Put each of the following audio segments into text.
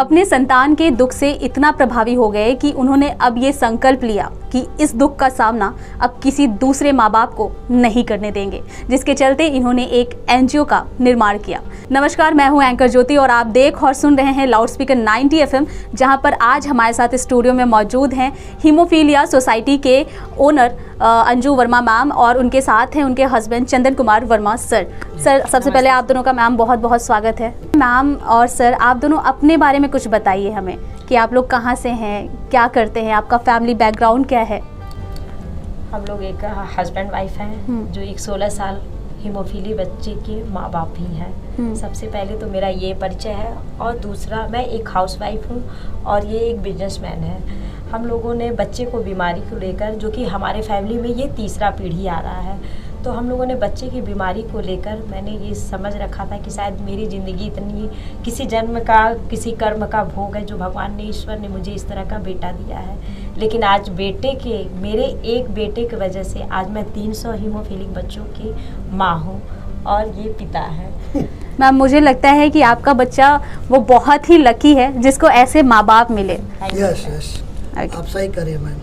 अपने संतान के दुख से इतना प्रभावी हो गए कि उन्होंने अब ये संकल्प लिया कि इस दुख का सामना अब किसी दूसरे माँ बाप को नहीं करने देंगे, जिसके चलते इन्होंने एक एनजीओ का निर्माण किया। नमस्कार, मैं हूं एंकर ज्योति और आप देख और सुन रहे हैं लाउडस्पीकर 90 FM, जहां पर आज हमारे साथ स्टूडियो में मौजूद हैं हीमोफीलिया सोसाइटी के ओनर अंजू वर्मा मैम और उनके साथ हैं उनके हस्बैंड चंदन कुमार वर्मा सर। सबसे पहले आप दोनों का मैम बहुत बहुत स्वागत है। मैम और सर, आप दोनों अपने बारे में कुछ बताइए हमें कि आप लोग कहाँ से हैं, क्या करते हैं, आपका फैमिली बैकग्राउंड क्या है। हम लोग एक हस्बैंड वाइफ हैं जो एक 16 साल हीमोफीली बच्चे के माँ बाप भी हैं। सबसे पहले तो मेरा ये परिचय है और दूसरा मैं एक हाउसवाइफ हूँ और ये एक बिजनेसमैन है। हम लोगों ने बच्चे को बीमारी को लेकर, जो कि हमारे फैमिली में ये तीसरा पीढ़ी आ रहा है, तो हम लोगों ने बच्चे की बीमारी को लेकर मैंने ये समझ रखा था कि शायद मेरी ज़िंदगी इतनी किसी जन्म का किसी कर्म का भोग है जो भगवान ने, ईश्वर ने मुझे इस तरह का बेटा दिया है। लेकिन आज मेरे एक बेटे की वजह से आज मैं 300 हीमोफीलिक बच्चों की माँ हूँ और ये पिता है। मैम, मुझे लगता है कि आपका बच्चा वो बहुत ही लकी है जिसको ऐसे माँ बाप मिले। यस, आप सही करिए मैम।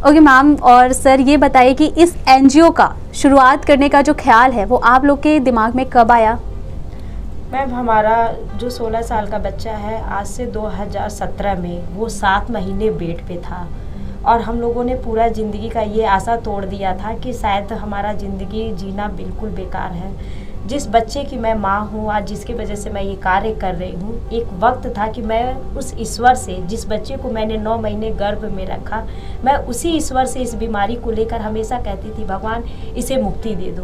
ओके मैम और सर, ये बताइए कि इस एनजीओ का शुरुआत करने का जो ख्याल है वो आप लोग के दिमाग में कब आया? मैम, हमारा जो 16 साल का बच्चा है, आज से 2017 में वो 7 महीने बेड पे था और हम लोगों ने पूरा ज़िंदगी का ये आशा तोड़ दिया था कि शायद हमारा ज़िंदगी जीना बिल्कुल बेकार है। जिस बच्चे की मैं माँ हूँ आज, जिसकी वजह से मैं ये कार्य कर रही हूँ, एक वक्त था कि मैं उस ईश्वर से, जिस बच्चे को मैंने 9 महीने गर्भ में रखा, मैं उसी ईश्वर से इस बीमारी को लेकर हमेशा कहती थी, भगवान इसे मुक्ति दे दो।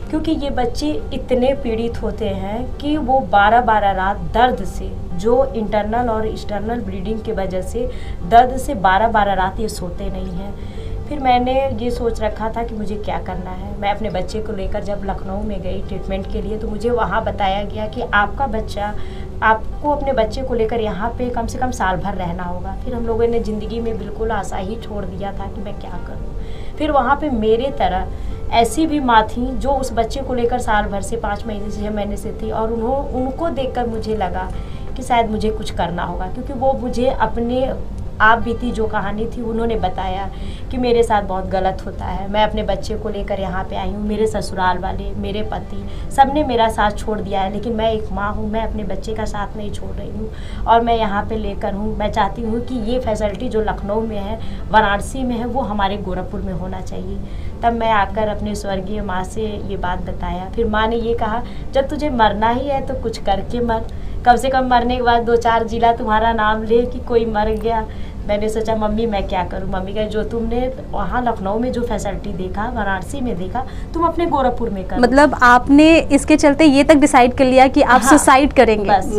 क्योंकि ये बच्चे इतने पीड़ित होते हैं कि वो 12-12 रात दर्द से, जो इंटरनल और एक्सटर्नल ब्लीडिंग की वजह से दर्द से 12-12 रात ये सोते नहीं हैं। फिर मैंने ये सोच रखा था कि मुझे क्या करना है। मैं अपने बच्चे को लेकर जब लखनऊ में गई ट्रीटमेंट के लिए, तो मुझे वहाँ बताया गया कि आपको अपने बच्चे को लेकर यहाँ पे कम से कम साल भर रहना होगा। फिर हम लोगों ने ज़िंदगी में बिल्कुल आशा ही छोड़ दिया था कि मैं क्या करूँ। फिर वहाँ पे मेरे तरह ऐसी भी माँ थी जो उस बच्चे को लेकर साल भर से 5 महीने से 6 महीने से थी और उनको देखकर मुझे लगा कि शायद मुझे कुछ करना होगा, क्योंकि वो मुझे अपने आप बीती जो कहानी थी उन्होंने बताया कि मेरे साथ बहुत गलत होता है। मैं अपने बच्चे को लेकर यहाँ पे आई हूँ, मेरे ससुराल वाले, मेरे पति, सब ने मेरा साथ छोड़ दिया है, लेकिन मैं एक माँ हूँ, मैं अपने बच्चे का साथ नहीं छोड़ रही हूँ और मैं यहाँ पे लेकर हूँ। मैं चाहती हूँ कि ये फैसिलिटी जो लखनऊ में है, वाराणसी में है, वो हमारे गोरखपुर में होना चाहिए। तब मैं आकर अपने स्वर्गीय माँ से ये बात बताया। फिर माँ ने ये कहा, जब तुझे मरना ही है तो कुछ करके मर, कम से कम मरने के बाद 2-4 जिला तुम्हारा नाम ले कि कोई मर गया। मैंने सोचा मम्मी मैं क्या करूं। मम्मी कहे, जो तुमने वहाँ लखनऊ में जो फैसिलिटी देखा, वाराणसी में देखा, तुम अपने गोरखपुर में करो। मतलब आपने इसके चलते ये तक डिसाइड कर लिया कि आप सुसाइड करेंगे? बस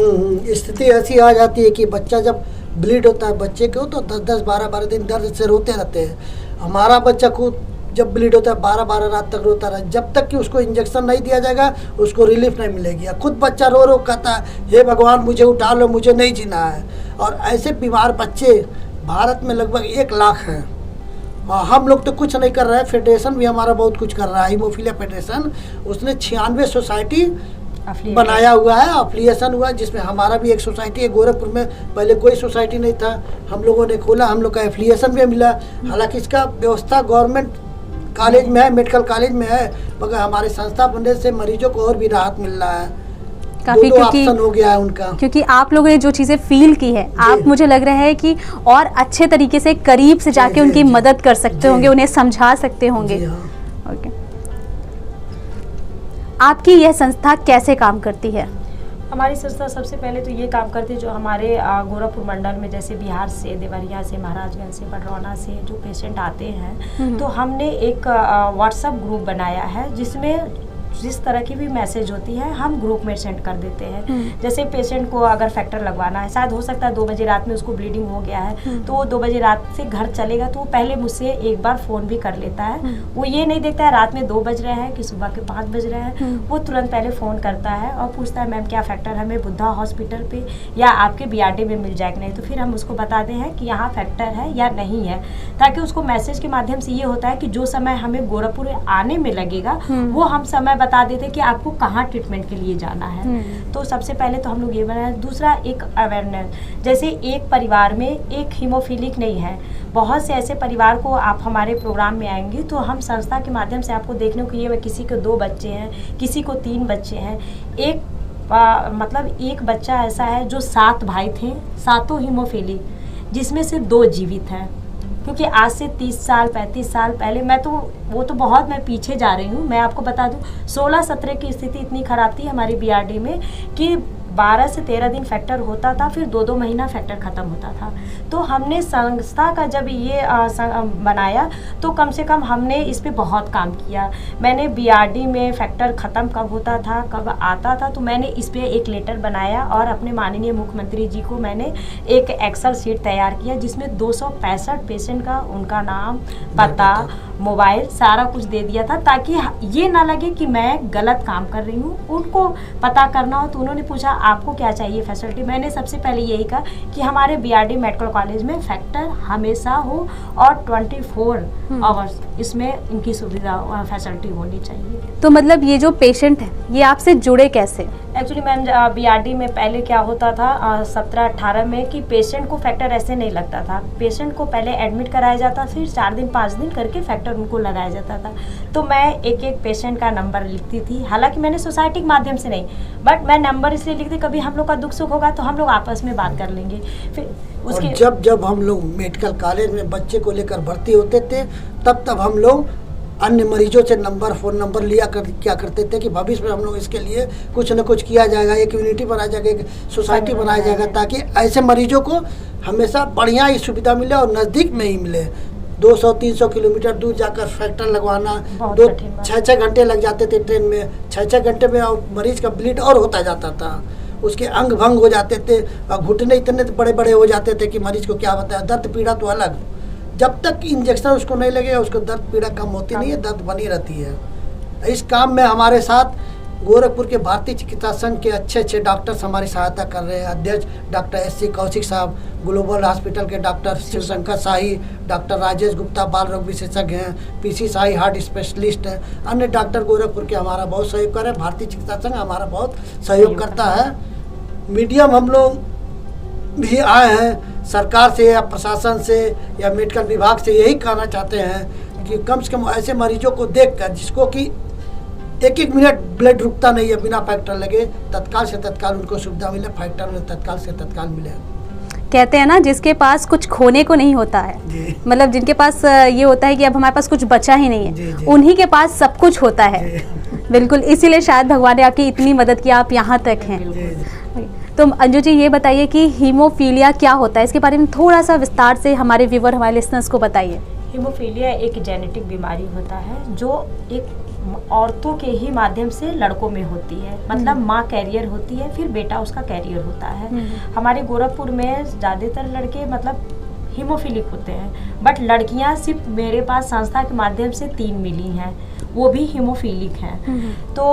स्थिति ऐसी आ जाती है कि बच्चा जब ब्लीड होता है बच्चे को, तो 10-10, 12-12 दिन दर्द से रोते रहते हैं। हमारा बच्चा खुद जब ब्लीड होता है 12-12 रात तक रोता रहा, जब तक कि उसको इंजेक्शन नहीं दिया जाएगा उसको रिलीफ नहीं मिलेगी। खुद बच्चा रो रो कहता है, हे भगवान मुझे उठा लो, मुझे नहीं जीना है। और ऐसे बीमार बच्चे भारत में लगभग 1 लाख हैं और हम लोग तो कुछ नहीं कर रहे हैं। फेडरेशन भी हमारा बहुत कुछ कर रहा है, हीमोफीलिया फेडरेशन, उसने 96 सोसाइटी बनाया हुआ है, अफिलिएशन हुआ, जिसमें हमारा भी एक सोसाइटी है गोरखपुर में। पहले कोई सोसाइटी नहीं था, हम लोगों ने खोला, हम लोग का एफिलिएशन भी मिला। हालांकि इसका व्यवस्था गवर्नमेंट कॉलेज में है, मेडिकल कॉलेज में है, मगर हमारे संस्था बनने से मरीजों को और भी राहत मिल रहा है। काफी, ऑप्शन हो गया है उनका, क्योंकि आप लोगों ने जो चीजें फील की है, आप मुझे लग रहा है कि और अच्छे तरीके से करीब से जाके उनकी मदद कर सकते होंगे, उन्हें समझा सकते होंगे। ओके, आपकी यह संस्था कैसे काम करती है? हमारी संस्था सबसे पहले तो ये काम करती है, जो हमारे गोरखपुर मंडल में, जैसे बिहार से, देवरिया से, महाराजगंज से, बडरौना से जो पेशेंट आते हैं, तो हमने एक व्हाट्सएप ग्रुप बनाया है, जिसमें जिस तरह की भी मैसेज होती है हम ग्रुप में सेंड कर देते हैं। जैसे पेशेंट को अगर फैक्टर लगवाना है, शायद हो सकता है 2 बजे रात में उसको ब्लीडिंग हो गया है, तो वो 2 बजे रात से घर चलेगा तो वो पहले मुझसे एक बार फ़ोन भी कर लेता है। वो ये नहीं देखता है रात में 2 बज रहे हैं कि सुबह के 5 बज रहे हैं, वो तुरंत पहले फ़ोन करता है और पूछता है, मैम क्या फैक्टर हमें बुद्धा हॉस्पिटल पे या आपके बीआरडी में मिल जाए कि नहीं। तो फिर हम उसको बताते हैं कि यहाँ फैक्टर है या नहीं है, ताकि उसको मैसेज के माध्यम से ये होता है कि जो समय हमें गोरखपुर आने में लगेगा वो हम समय बता देते कि आपको कहाँ ट्रीटमेंट के लिए जाना है। तो सबसे पहले तो हम लोग ये बनाया। दूसरा एक अवेयरनेस, जैसे एक परिवार में एक हीमोफीलिक नहीं है, बहुत से ऐसे परिवार को आप हमारे प्रोग्राम में आएंगे तो हम संस्था के माध्यम से आपको देखने को ये किसी को 2 बच्चे हैं, किसी को 3 बच्चे हैं। एक बच्चा ऐसा है जो 7 भाई थे, 7 हीमोफीलिक, जिसमें से 2 जीवित हैं। क्योंकि आज से 30 साल 35 साल पहले मैं पीछे जा रही हूँ। मैं आपको बता दूँ 16-17 की स्थिति इतनी ख़राब थी हमारी बीआरडी में कि 12 से 13 दिन फैक्टर होता था, फिर 2-2 महीना फैक्टर ख़त्म होता था। तो हमने संस्था का जब ये बनाया तो कम से कम हमने इस पे बहुत काम किया। मैंने बीआरडी में फैक्टर ख़त्म कब होता था, कब आता था, तो मैंने इस पे एक लेटर बनाया और अपने माननीय मुख्यमंत्री जी को मैंने एक एक्सेल शीट तैयार किया जिसमें 265 पेशेंट का उनका नाम, पता, मोबाइल सारा कुछ दे दिया था, ताकि ये ना लगे कि मैं गलत काम कर रही हूँ। उनको पता करना हो तो उन्होंने पूछा आपको क्या चाहिए फैसिलिटी। मैंने सबसे पहले यही कहा कि हमारे बीआरडी मेडिकल कॉलेज में फैक्टर हमेशा हो और 24 आवर्स इसमें इनकी सुविधा फैसिलिटी होनी चाहिए। तो मतलब ये जो पेशेंट है ये आपसे जुड़े कैसे? एक्चुअली मैम बीआरडी में पहले क्या होता था 17-18 में कि पेशेंट को फैक्टर ऐसे नहीं लगता था। पेशेंट को पहले एडमिट कराया जाता, फिर 4 दिन 5 दिन करके फैक्टर उनको लगाया जाता था। तो मैं एक पेशेंट का नंबर लिखती थी, हालांकि मैंने सोसाइटी के माध्यम से नहीं, बट मैं नंबर इसलिए लिखती, कभी हम लोग का दुख सुख होगा तो हम लोग आपस में बात कर लेंगे। फिर उसके जब हम लोग मेडिकल कॉलेज में बच्चे को लेकर भर्ती होते थे तब हम लोग अन्य मरीजों से फ़ोन नंबर क्या करते थे कि भविष्य में हम लोग इसके लिए कुछ न कुछ किया जाएगा, एक यूनिटी बनाया जाएगा, एक सोसाइटी बनाया जाएगा, ताकि ऐसे मरीजों को हमेशा बढ़िया ही सुविधा मिले और नज़दीक में ही मिले। 200-300 किलोमीटर दूर जाकर फैक्टर लगवाना 6-6 घंटे लग जाते थे ट्रेन में, 6-6 घंटे में और मरीज का ब्लीड और होता जाता था, उसके अंग भंग हो जाते थे और घुटने इतने बड़े बड़े हो जाते थे कि मरीज को क्या बताया। दर्द पीड़ा तो अलग, जब तक इंजेक्शन उसको नहीं लगेगा उसको दर्द पीड़ा कम होती नहीं है, दर्द बनी रहती है। इस काम में हमारे साथ गोरखपुर के भारतीय चिकित्सा संघ के अच्छे डॉक्टर्स हमारी सहायता कर रहे हैं। अध्यक्ष डॉक्टर SC कौशिक साहब, ग्लोबल हॉस्पिटल के डॉक्टर शिवशंकर शाही, डॉक्टर राजेश गुप्ता बाल रोग विशेषज्ञ हैं, PC शाही हार्ट स्पेशलिस्ट हैं, अन्य डॉक्टर गोरखपुर के हमारा बहुत सहयोग कर रहे हैं। भारतीय चिकित्सा संघ हमारा बहुत सहयोग करता है। मीडियम हम लोग भी आए हैं सरकार से या प्रशासन से या मेडिकल विभाग से, यही कहना चाहते हैं कि कम से कम ऐसे मरीजों को देखकर जिसको कि 1-1 मिनट ब्लड रुकता नहीं है बिना फैक्टर लगे, तत्काल से तत्काल उनको सुविधा मिले, फैक्टर में तत्काल से तत्काल मिले। कहते हैं ना जिसके पास कुछ खोने को नहीं होता है, मतलब जिनके पास ये होता है कि अब हमारे पास कुछ बचा ही नहीं है, उन्हीं के पास सब कुछ होता है। बिल्कुल, इसीलिए शायद भगवान ने आपकी इतनी मदद की, आप यहाँ तक हैं। तो अंजू जी ये बताइए कि हीमोफीलिया क्या होता है, इसके बारे में थोड़ा सा विस्तार से हमारे व्यूअर, हमारे लिसनर्स को बताइए। हीमोफीलिया एक जेनेटिक बीमारी होता है जो एक औरतों के ही माध्यम से लड़कों में होती है। मतलब माँ कैरियर होती है, फिर बेटा उसका कैरियर होता है। हमारे गोरखपुर में ज़्यादातर लड़के मतलब हीमोफीलिक होते हैं, बट लड़कियां सिर्फ मेरे पास संस्था के माध्यम से 3 मिली हैं, वो भी हीमोफीलिक हैं। तो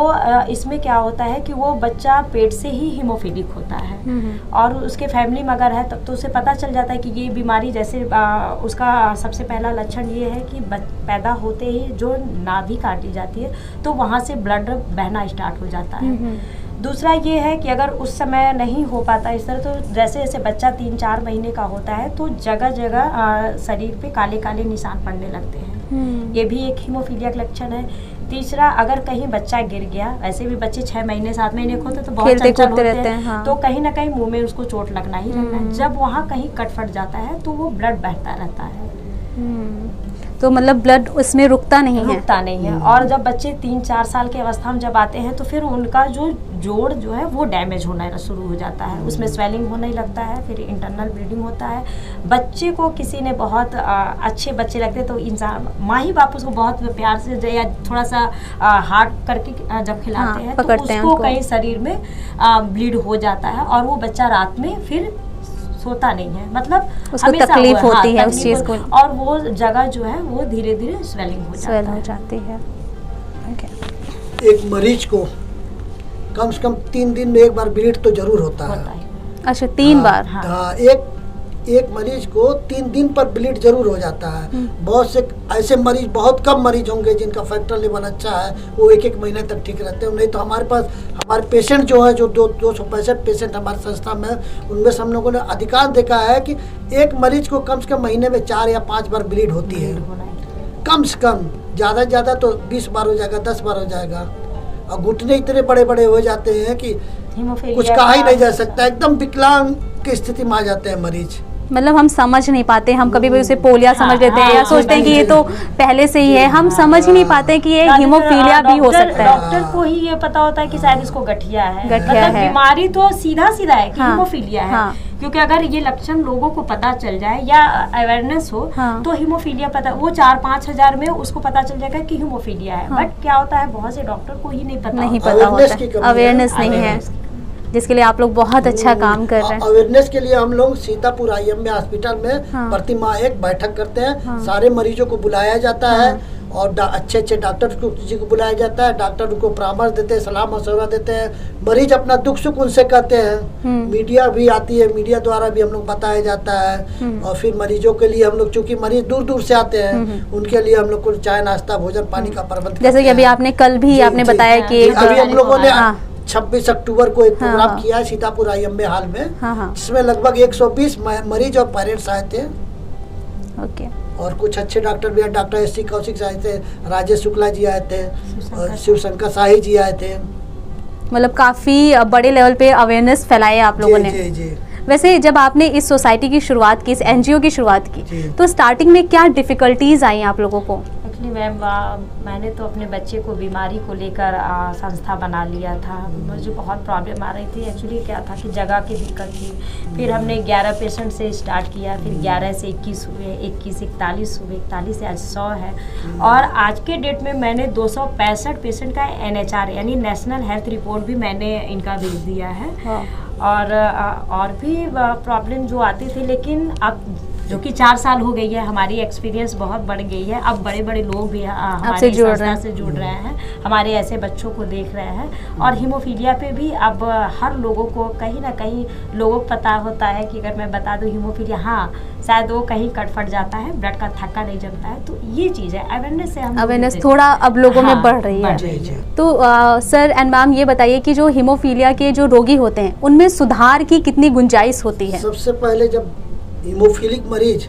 इसमें क्या होता है कि वो बच्चा पेट से ही हीमोफीलिक होता है और उसके फैमिली में अगर है तब तो उसे पता चल जाता है कि ये बीमारी, जैसे उसका सबसे पहला लक्षण ये है कि पैदा होते ही जो नाभि काटी जाती है तो वहाँ से ब्लड बहना स्टार्ट हो जाता है। दूसरा ये है कि अगर उस समय नहीं हो पाता इस तरह, तो जैसे जैसे बच्चा 3-4 महीने का होता है तो जगह जगह शरीर पे काले काले निशान पड़ने लगते हैं, ये भी एक हीमोफीलिया का लक्षण है। तीसरा, अगर कहीं बच्चा गिर गया, वैसे भी बच्चे 6 महीने 7 महीने के होते तो बहुत चंचल होते हैं, हाँ। तो कहीं ना कहीं मुंह में उसको चोट लगना ही लगना है। जब वहाँ कहीं कट फट जाता है तो वो ब्लड बहता रहता है। तो मतलब ब्लड उसमें रुकता नहीं है। और जब बच्चे 3-4 साल की अवस्था में जब आते हैं तो फिर उनका जो जोड़ जो है वो डैमेज होना शुरू हो जाता है, उसमें स्वेलिंग होने लगता है, फिर इंटरनल ब्लीडिंग होता है। बच्चे को किसी ने बहुत अच्छे बच्चे लगते तो इंसान माँ ही बाप उसको बहुत प्यार से या थोड़ा सा हार्ड करके जब खिलाते हैं तो उसको कहीं शरीर में ब्लीड हो जाता है और वो बच्चा रात में फिर सोता नहीं है, मतलब उसको तकलीफ होती है उस चीज को, और वो जगह जो है वो धीरे धीरे स्वेलिंग हो जाती है। एक मरीज को कम से कम 3 दिन में एक बार ब्लीड तो जरूर होता है। अच्छा, 3 बार? हाँ, एक एक मरीज को 3 दिन पर ब्लीड जरूर हो जाता है। बहुत से ऐसे मरीज, बहुत कम मरीज होंगे जिनका फैक्टर लेवल अच्छा है, वो 1-1 महीने तक ठीक रहते हैं। नहीं तो हमारे पास हमारे पेशेंट जो है, जो 265 पेशेंट हमारे संस्था में, उनमें से हम लोगों ने अधिकांश देखा है कि एक मरीज को कम से कम महीने में 4 या 5 बार ब्लीड होती है, कम से कम। ज़्यादा से ज़्यादा तो 20 बार हो जाएगा, 10 बार हो जाएगा। और घुटने इतने बड़े बड़े हो जाते हैं कि कुछ कहा ही नहीं जा सकता, एकदम विकलांग की स्थिति में आ जाते हैं मरीज। मतलब हम समझ नहीं पाते, हम कभी भी उसे पोलिया समझ लेते हैं, या सोचते हैं कि ये तो पहले से ही है। हम समझ ही नहीं पाते कि ये हीमोफीलिया भी हो सकता है। डॉक्टर को ही ये पता होता है कि शायद इसको गठिया है, गठिया मतलब है। बीमारी तो सीधा सीधा है कि हाँ, हीमोफीलिया है। हाँ। क्योंकि अगर ये लक्षण लोगों को पता चल जाए या अवेयरनेस हो, हाँ। तो हीमोफीलिया पता, वो 4-5 हजार में उसको पता चल जाएगा कि हीमोफीलिया है। हाँ। बट क्या होता है, बहुत से डॉक्टर को ही नहीं पता नहीं होता। पता Awareness होता की है, कमी है। अवेयरनेस नहीं है, जिसके लिए आप लोग बहुत अच्छा काम कर रहे हैं। अवेयरनेस के लिए हम लोग सीतापुर IMA हॉस्पिटल में हाँ। प्रति माह एक बैठक करते हैं। हाँ। सारे मरीजों को बुलाया जाता है और अच्छे अच्छे डॉक्टर जी को बुलाया जाता है। डॉक्टर उनको परामर्श देते हैं, सलाह मशवरा देते हैं। मरीज अपना दुख सुख उनसे कहते हैं। मीडिया भी आती है, मीडिया द्वारा भी हम लोग बताया जाता है। और फिर मरीजों के लिए हम लोग, चूंकि मरीज दूर दूर से आते हैं, उनके लिए हम लोग को चाय नाश्ता भोजन पानी का प्रबंध जैसे कि अभी आपने कल भी आपने बताया कि अभी हम लोगों ने हाँ। 26 अक्टूबर को एक प्रोग्राम हाँ। किया है सीतापुर IMA हॉल में, हाँ, हाँ। जिसमें लगभग 120 मरीज और पेरेंट्स आए थे। ओके। और कुछ अच्छे डॉक्टर भी आए, डॉक्टर SC कौशिक आए थे, राजेश शुक्ला जी आए थे, और शिवशंकर शाही जी आए थे। मतलब काफी बड़े लेवल पे अवेयरनेस फैलाए आप लोगों ने। जी जी। वैसे जब आपने इस सोसाइटी की शुरुआत की, इस NGO की शुरुआत की, जी। तो स्टार्टिंग में क्या डिफिकल्टीज आई आप लोगों को? एक्चुअली मैम, मैंने तो अपने बच्चे को बीमारी को लेकर संस्था बना लिया था। मुझे बहुत प्रॉब्लम आ रही थी। एक्चुअली क्या था कि जगह की दिक्कत थी। फिर हमने 11 पेशेंट से स्टार्ट किया, फिर 11 से 21 हुए, 21 से 41 हुए, 41 से आज 100 है। और आज के डेट में मैंने 265 पेशेंट का NHR यानी नेशनल हेल्थ रिपोर्ट भी मैंने इनका भेज दिया है। और भी प्रॉब्लम जो आती थी, लेकिन अब जो कि 4 साल हो गई है, हमारी एक्सपीरियंस बहुत बढ़ गई है। अब बड़े बड़े लोग भी हमारे संस्था से जुड़ रहे हैं, हमारे ऐसे बच्चों को देख रहे हैं। और हीमोफीलिया पे भी अब हर लोगों को कहीं ना कहीं लोगों को पता होता है कि अगर मैं बता दूं हीमोफीलिया, हाँ शायद वो कहीं कट फट जाता है, ब्लड का थक्का नहीं जमता है। तो ये चीज़ है, अवेयरनेस से हम अवेयरनेस थोड़ा अब लोगों में बढ़ रही है। तो सर एंड मैम, ये बताइए कि जो हीमोफीलिया के जो रोगी होते हैं, उनमें सुधार की कितनी गुंजाइश होती है? सबसे पहले जब हीमोफीलिक मरीज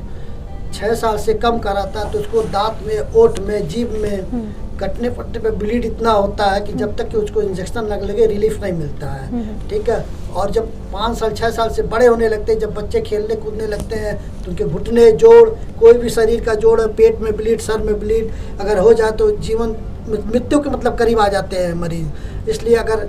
6 साल से कम कराता है, तो उसको दांत में, ओठ में, जीभ में कटने पटने पे ब्लीड इतना होता है कि जब तक कि उसको इंजेक्शन लगे रिलीफ नहीं मिलता है। ठीक है। और जब 5 साल 6 साल से बड़े होने लगते हैं, जब बच्चे खेलने कूदने लगते हैं, तो उनके घुटने, जोड़, कोई भी शरीर का जोड़, पेट में ब्लीड, सर में ब्लीड अगर हो जाए तो जीवन मृत्यु के मतलब करीब आ जाते हैं मरीज। इसलिए अगर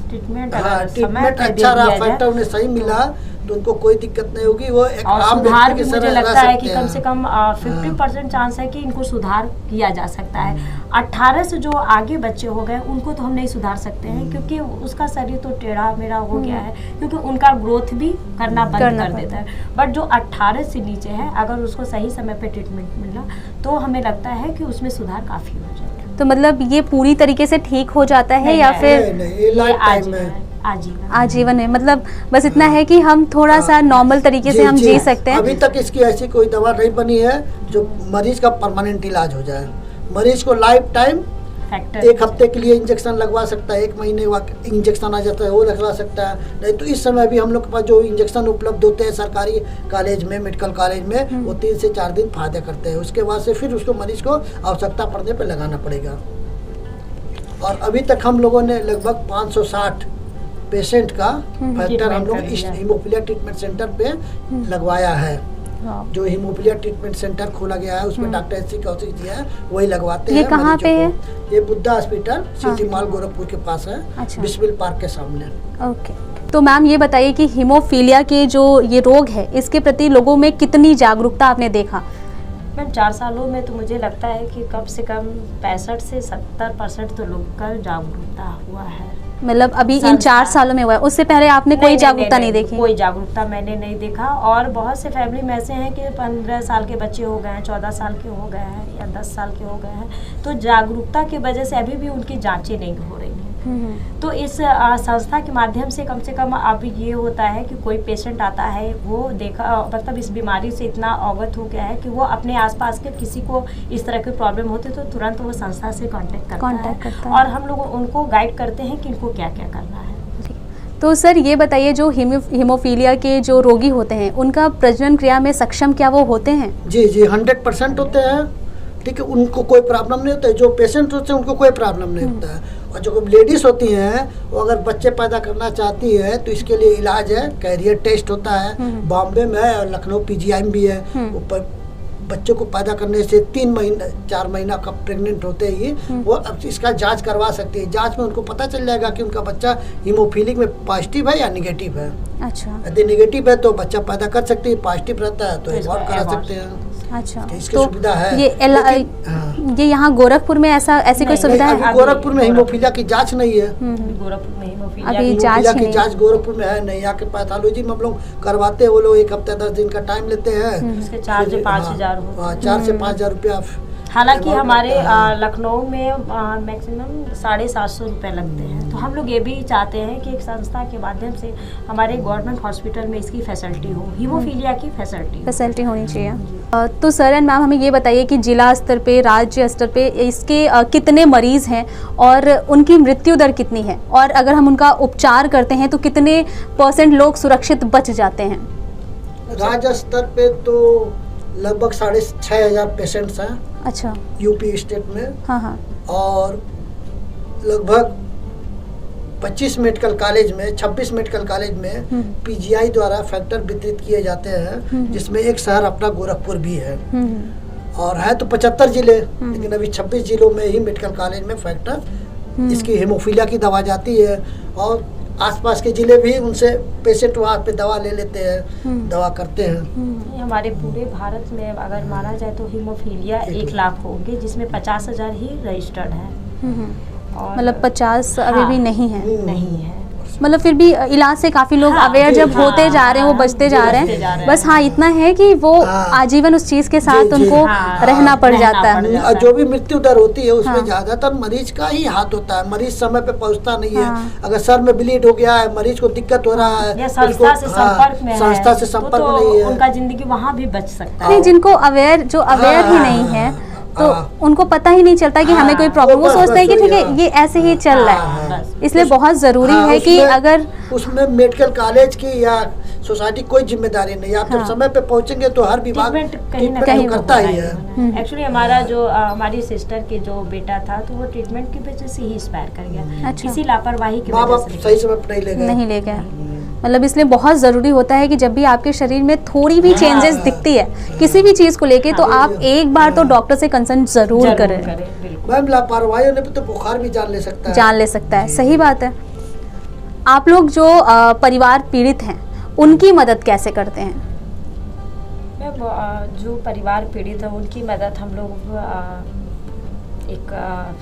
ट्रीटमेंट अच्छा रहा, फैक्टर उन्हें सही मिला, तो उनको कोई दिक्कत नहीं होगी। वो एक और आम सुधार व्यक्ति भी की मुझे तरह लगता रह है कि सकते कम हैं। से कम 50% चांस है कि इनको सुधार किया जा सकता है। 18 से जो आगे बच्चे हो गए उनको तो हम नहीं सुधार सकते हैं, क्योंकि उसका शरीर तो टेढ़ा मेढ़ा हो गया है, क्योंकि उनका ग्रोथ भी करना बंद कर देता है। बट जो 18 से नीचे है, अगर उसको सही समय पे ट्रीटमेंट मिला, तो हमें लगता है कि उसमें सुधार काफ़ी हो जाएगा। तो मतलब ये पूरी तरीके से ठीक हो जाता है या फिर नहीं, लाइफ टाइम में आजीवन है? मतलब बस इतना है कि हम थोड़ा सा नॉर्मल तरीके से हम जी सकते हैं। अभी तक इसकी ऐसी कोई दवा नहीं बनी है जो मरीज का परमानेंट इलाज हो जाए। मरीज को लाइफ टाइम 1 हफ्ते के लिए इंजेक्शन लगवा सकता है, 1 महीने इंजेक्शन आ जाता है वो लगवा सकता है। नहीं तो इस समय भी हम लोग के पास जो इंजेक्शन उपलब्ध होते हैं सरकारी कॉलेज में, मेडिकल कॉलेज में, वो 3 से 4 दिन फायदा करते हैं। उसके बाद से फिर उसको मरीज को आवश्यकता पड़ने पर लगाना पड़ेगा। और अभी तक हम लोगों ने लगभग 560 पेशेंट का फैक्टर हम लोग इस हीमोफीलिया ट्रीटमेंट सेंटर पे लगवाया है। जो हीमोफीलिया ट्रीटमेंट सेंटर खोला गया है, उसमें डॉक्टर SC कौशिक जी है, वही लगवाते हैं। ये कहाँ पे है? ये Buddha hospital city mall Gorakhpur के पास है। अच्छा। बिस्मिल पार्क के सामने। ओके। तो मैम ये बताइए कि हीमोफीलिया के जो ये रोग है, इसके प्रति लोगों में कितनी जागरूकता आपने देखा? मैम 4 सालों में तो मुझे लगता है कि कम से कम 65 से 70% तो लोग का जागरूकता हुआ है। मतलब अभी इन 4 सालों में हुआ है, उससे पहले आपने कोई जागरूकता नहीं देखी? कोई जागरूकता मैंने नहीं देखा। और बहुत से फैमिली में ऐसे हैं कि 15 साल के बच्चे हो गए हैं, 14 साल के हो गए हैं, या 10 साल के हो गए हैं, तो जागरूकता की वजह से अभी भी उनकी जांचें नहीं हो रही हैं। तो इस संस्था के माध्यम से कम अब ये होता है कि कोई पेशेंट आता है, वो देखा मतलब इस बीमारी से इतना अवगत हो गया है कि वो अपने आसपास के किसी को इस तरह की प्रॉब्लम होती है तो तुरंत वो संस्था से कांटेक्ट करता है और हम लोग उनको गाइड करते हैं कि इनको क्या क्या करना है। तो सर ये बताइए, जो हीमोफीलिया के जो रोगी होते हैं उनका प्रजनन क्रिया में सक्षम क्या वो होते हैं? जी 100% होते हैं। ठीक है, उनको कोई प्रॉब्लम नहीं होता है। जो पेशेंट होते हैं उनको कोई प्रॉब्लम नहीं होता है। और जो लेडीज़ होती हैं वो अगर बच्चे पैदा करना चाहती है तो इसके लिए इलाज है, कैरियर टेस्ट होता है, बॉम्बे में है और लखनऊ PGI में भी है। ऊपर बच्चे को पैदा करने से 4 महीना का प्रेग्नेंट होते ही वो अब इसका जांच करवा सकती है। जांच में उनको पता चल जाएगा कि उनका बच्चा हीमोफीलिक में पॉजिटिव है या निगेटिव है। अच्छा, यदि निगेटिव है तो बच्चा पैदा कर सकते हैं, पॉजिटिव रहता है तो एबॉर्ट करा सकते हैं। अच्छा, इसकी तो सुविधा है। ये यहाँ गोरखपुर में ऐसी कोई सुविधा है? अभी गोरखपुर में हीमोफीलिया की जांच नहीं है। गोरखपुर में अभी जांच की जांच गोरखपुर में है नहीं। यहाँ के पैथोलॉजी में हम लोग करवाते हैं, वो लोग 1 हफ्ते 10 दिन का टाइम लेते हैं। इसके चार्ज 5,000 4 से 5,000 रुपया। हालांकि हमारे लखनऊ में मैक्सिमम 750 रुपये लगते हैं। तो हम लोग ये भी चाहते हैं कि एक संस्था के माध्यम से हमारे गवर्नमेंट हॉस्पिटल में इसकी फैसिलिटी हो, हीमोफीलिया की फैसिलिटी होनी चाहिए। तो सर एंड मैम हमें ये बताइए कि जिला स्तर पे, राज्य स्तर पे इसके कितने मरीज हैं और उनकी मृत्यु दर कितनी है, और अगर हम उनका उपचार करते हैं तो कितने % लोग सुरक्षित बच जाते हैं? राज्य स्तर पे तो लगभग 6,500 पेशेंट्स हैं। अच्छा, यूपी स्टेट में। हाँ। और लगभग 25 मेडिकल कॉलेज में, 26 मेडिकल कॉलेज में PGI द्वारा फैक्टर वितरित किए जाते हैं, जिसमें एक शहर अपना गोरखपुर भी है। और है तो 75 जिले, लेकिन अभी 26 जिलों में ही मेडिकल कॉलेज में फैक्टर इसकी हीमोफीलिया की दवा जाती है। और आसपास के जिले भी उनसे पेशेंट वहाँ पे दवा ले लेते हैं, दवा करते हैं। हमारे पूरे भारत में अगर माना जाए तो हीमोफीलिया 1 लाख होंगे, जिसमें 50,000 ही रजिस्टर्ड है। मतलब 50 अभी भी नहीं है। नहीं है, मतलब फिर भी इलाज से काफी लोग अवेयर जब होते जा रहे हैं, वो बचते जा रहे हैं। बस हाँ इतना है कि वो आजीवन उस चीज के साथ उनको रहना पड़ जाता है। और जो भी मृत्यु दर होती है उसमें ज्यादातर मरीज का ही हाथ होता है। मरीज समय पे पहुंचता नहीं है। अगर सर में ब्लीड हो गया है, मरीज को दिक्कत हो रहा है, संस्था से संपर्क में संस्था से संपर्क नहीं है, उनका जिंदगी वहाँ भी बच सकता है। नहीं, जिनको अवेयर ही नहीं है तो उनको पता ही नहीं चलता कि हमें कोई प्रॉब्लम, वो सोचते हैं कि ठीक है ये ऐसे ही चल रहा है। इसलिए बहुत जरूरी है कि अगर उसमें मेडिकल कॉलेज की या सोसाइटी कोई जिम्मेदारी नहीं। आप जब समय पे पहुंचेंगे तो हर विभाग कहीं ना कहीं करता ही है। एक्चुअली हमारी सिस्टर के जो बेटा था तो वो ट्रीटमेंट की वजह से ही एक्सपायर कर गया। किसी लापरवाही की वजह से सही समय पे नहीं ले गए। मतलब इसलिए बहुत ज़रूरी होता है कि जब भी आपके शरीर में थोड़ी भी चेंजेस दिखती है किसी भी चीज़ को लेके, तो आप एक बार तो डॉक्टर से कंसल्ट जरूर करें। मैम लापरवाही होने पे तो बुखार भी जान ले सकता है। सही बात है। आप लोग जो परिवार पीड़ित हैं उनकी मदद कैसे करते हैं? मैम जो परिवार पीड़ित है उनकी मदद हम लोग एक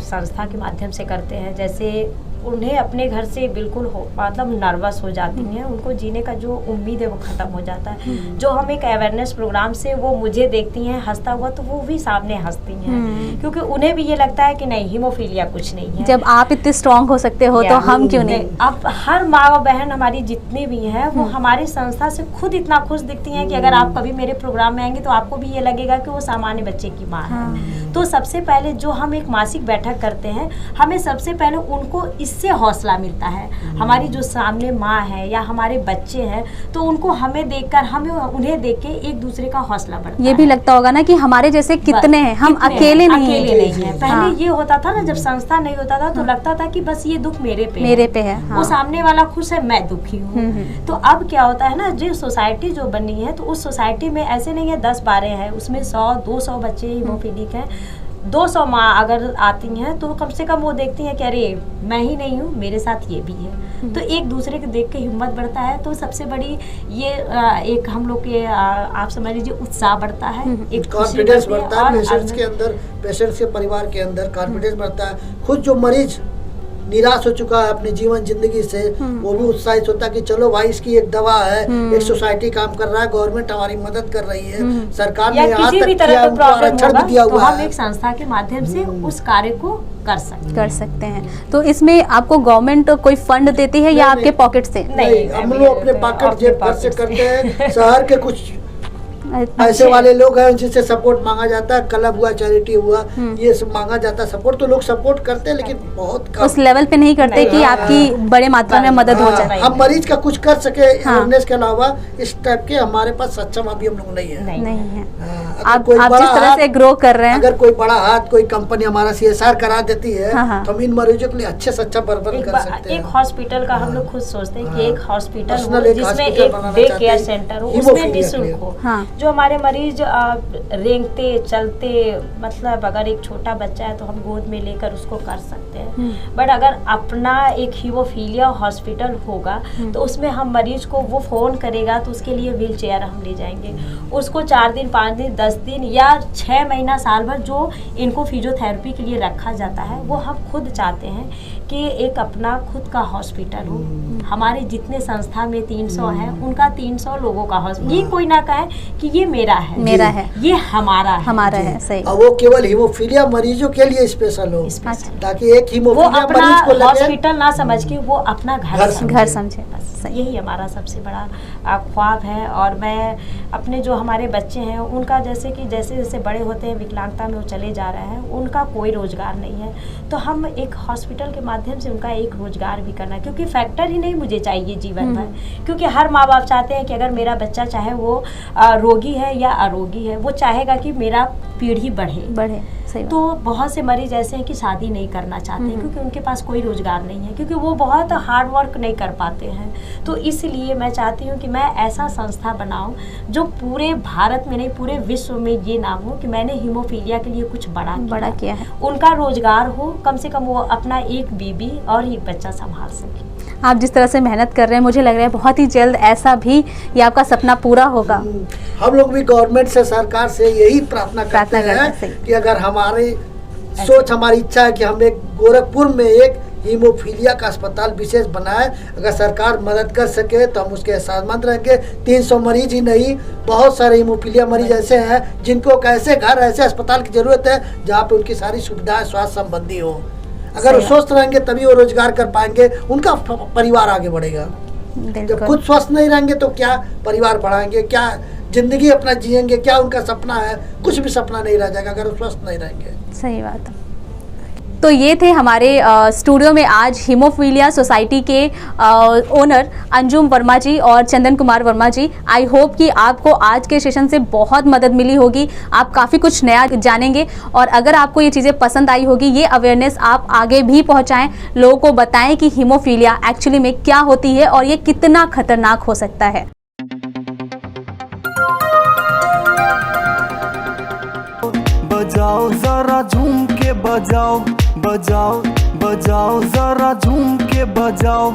संस्था के माध्यम से करते हैं। जैसे उन्हें अपने घर से बिल्कुल मतलब नर्वस हो जाती हैं, उनको जीने का जो उम्मीद है वो ख़त्म हो जाता है। जो हम एक अवेयरनेस प्रोग्राम से वो मुझे देखती हैं हंसता हुआ तो वो भी सामने हंसती हैं, क्योंकि उन्हें भी ये लगता है कि नहीं हीमोफीलिया कुछ नहीं है। जब आप इतने स्ट्रॉन्ग हो सकते हो तो हम क्यों नहीं? अब हर माँ व बहन हमारी जितनी भी हैं वो हमारी संस्था से खुद इतना खुश दिखती हैं कि अगर आप कभी मेरे प्रोग्राम में आएंगे तो आपको भी ये लगेगा कि वो सामान्य बच्चे की माँ है। तो सबसे पहले जो हम एक मासिक बैठक करते हैं, हमें सबसे पहले उनको इससे हौसला मिलता है। हमारी जो सामने माँ है या हमारे बच्चे हैं तो उनको हमें देखकर उन्हें देख के एक दूसरे का हौसला बढ़ता है। ये भी लगता होगा ना कि हमारे जैसे कितने हैं, हम अकेले नहीं हैं। पहले ये होता था ना, जब संस्था नहीं होता था तो लगता था कि बस ये दुख मेरे पे है। वो सामने वाला खुश है, मैं दुखी हूँ। तो अब क्या होता है ना, जो सोसाइटी जो बनी है तो उस सोसाइटी में ऐसे नहीं है 10-12 है, उसमें 100-200 बच्चे हीमोफीलिक हैं। 200 माँ अगर आती हैं तो कम से कम वो देखती हैं कि अरे मैं ही नहीं हूँ, मेरे साथ ये भी है। तो एक दूसरे को देख के हिम्मत बढ़ता है। तो सबसे बड़ी ये एक हम लोग के आप समझ लीजिए उत्साह बढ़ता है, एक कॉन्फिडेंस बढ़ता है पेशेंट्स के अंदर, पेशेंट्स के परिवार के अंदर कॉन्फिडेंस बढ़ता है। खुद जो मरीज निराश हो चुका है अपने जीवन जिंदगी से, वो भी उत्साहित होता है कि चलो भाई इसकी एक दवा है, एक सोसाइटी काम कर रहा है, गवर्नमेंट हमारी मदद कर रही है, सरकार ने या यहाँ किसी भी तक तरह किया, का उनको प्रॉब्लम आरक्षण होगा भी दिया तो हुआ हम है। एक संस्था के माध्यम से उस कार्य को कर सकते हैं। तो इसमें आपको गवर्नमेंट कोई फंड देती है या नहीं, आपके पॉकेट से? नहीं, हम लोग अपने पॉकेट जेब खर्च से करते हैं। शहर के कुछ अच्छा। ऐसे वाले लोग हैं जिनसे सपोर्ट मांगा जाता है, क्लब हुआ, चैरिटी हुआ, ये सब मांगा जाता है सपोर्ट, तो लोग सपोर्ट करते हैं लेकिन बहुत कम। उस लेवल पे नहीं करते कि हाँ, आपकी बड़े मात्रा में मदद हो जाए। हम मरीज का कुछ कर सके हाँ। अवेयरनेस के अलावा इस टाइप के हमारे पास सक्षम अभी हम लोग नहीं है। नहीं है। अगर आप कोई बड़ा जिस तरह से हाथ- ग्रो कर रहे हैं, अगर कोई बड़ा हाथ, कोई कंपनी हमारा CSR करा देती है, हाँ। तो हम इन मरीजों के लिए अच्छे से अच्छा बर्बाद कर सकते हैं। एक हॉस्पिटल का हम लोग खुद सोचते हैं कि एक हॉस्पिटल हो पर्सनल एक जिसमें हॉस्पिटल एक बनाना डे चाहते केयर हैं, सेंटर हो, हीमोफीलिया उसमें के निःशुल्क लिए। हो। हाँ। जो हमारे मरीज रेंगते चलते, मतलब अगर एक छोटा बच्चा है तो हम गोद में लेकर उसको कर सकते हैं, बट अगर अपना एक हीमोफीलिया हॉस्पिटल होगा तो उसमें हम मरीज को वो फ़ोन करेगा तो उसके लिए व्हील चेयर हम ले जाएंगे, उसको 4 दिन 5 दिन 10 दिन या 6 महीना साल भर जो इनको फिजियोथेरेपी के लिए रखा जाता है, वो हम खुद चाहते हैं कि एक अपना खुद का हॉस्पिटल हो। हमारे जितने संस्था में 300 है, उनका 300 लोगों का हॉस्पिटल, ये कोई ना कहे कि ये मेरा है, ये हमारा है। सही। और वो केवल हीमोफीलिया मरीजों के लिए स्पेशल हो, ताकि एक वो हीमोफीलिया अपना मरीज को लगे हॉस्पिटल ना समझ के वो अपना घर समझे। बस यही हमारा सबसे बड़ा ख्वाब है। और मैं अपने जो हमारे बच्चे हैं उनका जैसे जैसे बड़े होते हैं, विकलांगता में वो चले जा रहे हैं, उनका कोई रोजगार नहीं है, तो हम एक हॉस्पिटल के माध्यम से उनका एक रोजगार भी करना, क्योंकि फैक्टर ही नहीं मुझे चाहिए जीवन भर, क्योंकि हर माँ बाप चाहते हैं कि अगर मेरा बच्चा चाहे वो रोगी है या अरोगी है, वो चाहेगा कि मेरा पीढ़ी बढ़े। सही तो बहुत से मरीज ऐसे हैं कि शादी नहीं करना चाहते क्योंकि उनके पास कोई रोजगार नहीं है, क्योंकि वो बहुत हार्ड वर्क नहीं कर पाते हैं। तो इसलिए मैं चाहती हूँ कि मैं ऐसा संस्था बनाऊँ जो पूरे भारत में नहीं, पूरे विश्व में ये नाम हो कि मैंने हीमोफीलिया के लिए कुछ बड़ा किया है। उनका रोजगार हो, कम से कम वो अपना एक बीबी और एक बच्चा संभाल सके। आप जिस तरह से मेहनत कर रहे हैं, मुझे लग रहा है बहुत ही जल्द ऐसा भी ये आपका सपना पूरा होगा। हम लोग भी गवर्नमेंट से, सरकार से यही प्रार्थना करते हैं कि अगर हमारी सोच, हमारी इच्छा है कि हम एक गोरखपुर में एक हीमोफीलिया का अस्पताल विशेष बनाए, अगर सरकार मदद कर सके तो हम उसके एहसानमंद रहेंगे। 300 मरीज ही नहीं, बहुत सारे हीमोफीलिया मरीज ऐसे हैं जिनको ऐसे घर, ऐसे अस्पताल की जरूरत है जहाँ पे उनकी सारी सुविधाएं स्वास्थ्य संबंधी हो। अगर वो स्वस्थ रहेंगे तभी वो रोजगार कर पाएंगे, उनका परिवार आगे बढ़ेगा। जब खुद स्वस्थ नहीं रहेंगे तो क्या परिवार बढ़ाएंगे, क्या जिंदगी अपना जिएंगे, क्या उनका सपना है? कुछ भी सपना नहीं रह जाएगा अगर वो स्वस्थ नहीं रहेंगे। सही बात है। तो ये थे हमारे स्टूडियो में आज हीमोफीलिया सोसाइटी के ओनर अंजुम वर्मा जी और चंदन कुमार वर्मा जी। आई होप कि आपको आज के सेशन से बहुत मदद मिली होगी, आप काफ़ी कुछ नया जानेंगे, और अगर आपको ये चीज़ें पसंद आई होगी, ये अवेयरनेस आप आगे भी पहुंचाएं, लोगों को बताएं कि हीमोफीलिया एक्चुअली में क्या होती है और ये कितना खतरनाक हो सकता है। बजाओ जरा झूम के बजाओ, बजाओ बजाओ जरा झूम के बजाओ।